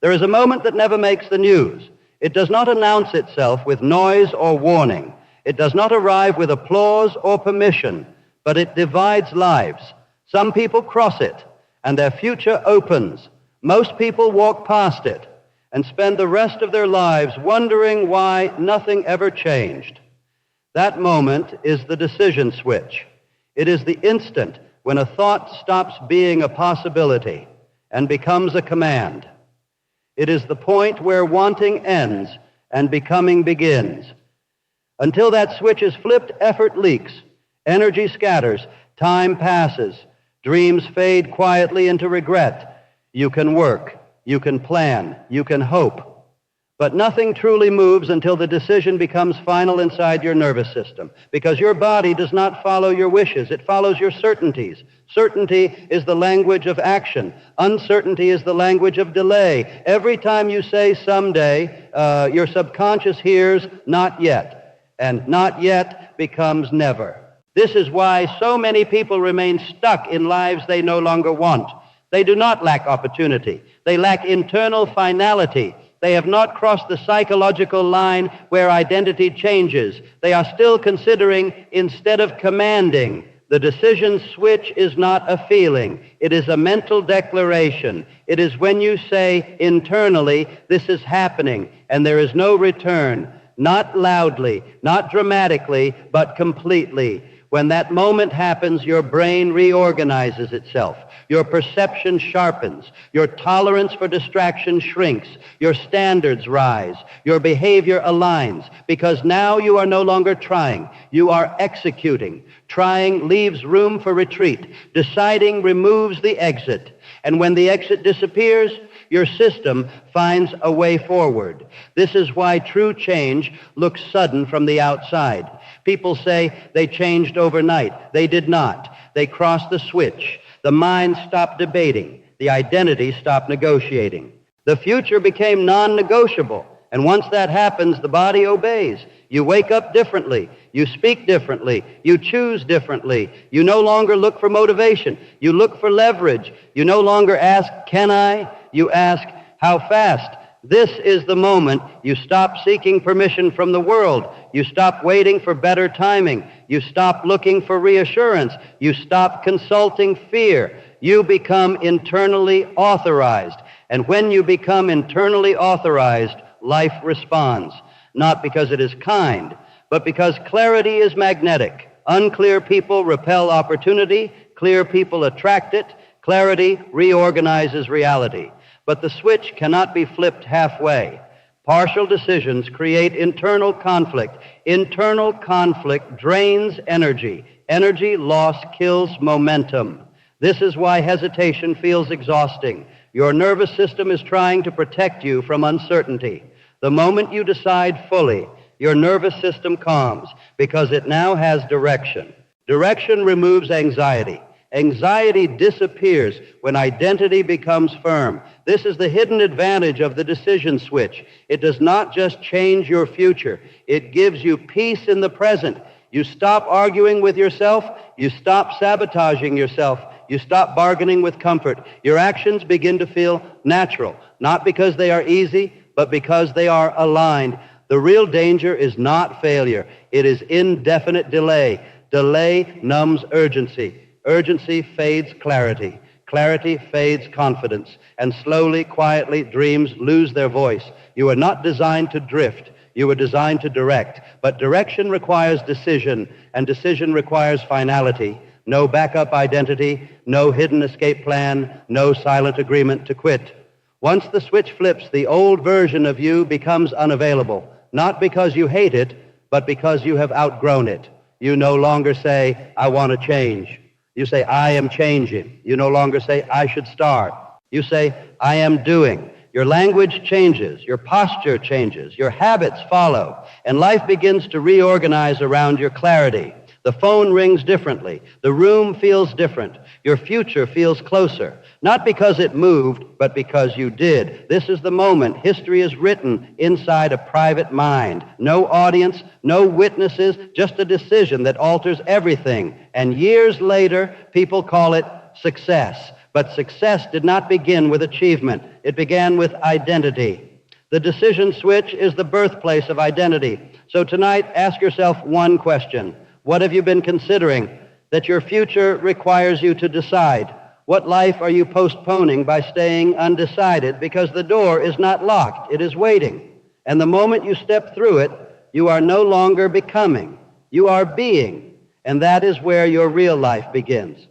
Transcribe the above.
There is a moment that never makes the news. It does not announce itself with noise or warning. It does not arrive with applause or permission, but it divides lives. Some people cross it, and their future opens. Most people walk past it and spend the rest of their lives wondering why nothing ever changed. That moment is the decision switch. It is the instant when a thought stops being a possibility and becomes a command. It is the point where wanting ends and becoming begins. Until that switch is flipped, effort leaks, energy scatters, time passes, dreams fade quietly into regret. You can work, you can plan, you can hope. But nothing truly moves until the decision becomes final inside your nervous system, because your body does not follow your wishes. It follows your certainties. Certainty is the language of action. Uncertainty is the language of delay. Every time you say someday, your subconscious hears not yet, and not yet becomes never. This is why so many people remain stuck in lives they no longer want. They do not lack opportunity. They lack internal finality. They have not crossed the psychological line where identity changes. They are still considering instead of commanding. The decision switch is not a feeling. It is a mental declaration. It is when you say internally, this is happening, and there is no return. Not loudly, not dramatically, but completely. When that moment happens, your brain reorganizes itself. Your perception sharpens. Your tolerance for distraction shrinks. Your standards rise. Your behavior aligns, because now you are no longer trying. You are executing. Trying leaves room for retreat. Deciding removes the exit. And when the exit disappears, your system finds a way forward. This is why true change looks sudden from the outside. People say they changed overnight. They did not. They crossed the switch. The mind stopped debating. The identity stopped negotiating. The future became non-negotiable. And once that happens, the body obeys. You wake up differently. You speak differently. You choose differently. You no longer look for motivation. You look for leverage. You no longer ask, can I? You ask, how fast? This is the moment you stop seeking permission from the world. You stop waiting for better timing. You stop looking for reassurance. You stop consulting fear. You become internally authorized. And when you become internally authorized, life responds. Not because it is kind, but because clarity is magnetic. Unclear people repel opportunity. Clear people attract it. Clarity reorganizes reality. But the switch cannot be flipped halfway. Partial decisions create internal conflict. Internal conflict drains energy. Energy loss kills momentum. This is why hesitation feels exhausting. Your nervous system is trying to protect you from uncertainty. The moment you decide fully, your nervous system calms because it now has direction. Direction removes anxiety. Anxiety disappears when identity becomes firm. This is the hidden advantage of the decision switch. It does not just change your future. It gives you peace in the present. You stop arguing with yourself. You stop sabotaging yourself. You stop bargaining with comfort. Your actions begin to feel natural, not because they are easy, but because they are aligned. The real danger is not failure. It is indefinite delay. Delay numbs urgency. Urgency fades clarity. Clarity fades confidence. And slowly, quietly, dreams lose their voice. You are not designed to drift. You were designed to direct. But direction requires decision, and decision requires finality. No backup identity, no hidden escape plan, no silent agreement to quit. Once the switch flips, the old version of you becomes unavailable, not because you hate it, but because you have outgrown it. You no longer say, I want to change. You say, I am changing. You no longer say, I should start. You say, I am doing. Your language changes. Your posture changes. Your habits follow. And life begins to reorganize around your clarity. The phone rings differently. The room feels different. Your future feels closer. Not because it moved, but because you did. This is the moment. History is written inside a private mind. No audience, no witnesses, just a decision that alters everything. And years later, people call it success. But success did not begin with achievement. It began with identity. The decision switch is the birthplace of identity. So tonight, ask yourself one question. What have you been considering that your future requires you to decide? What life are you postponing by staying undecided? Because the door is not locked. It is waiting. And the moment you step through it, you are no longer becoming. You are being. And that is where your real life begins.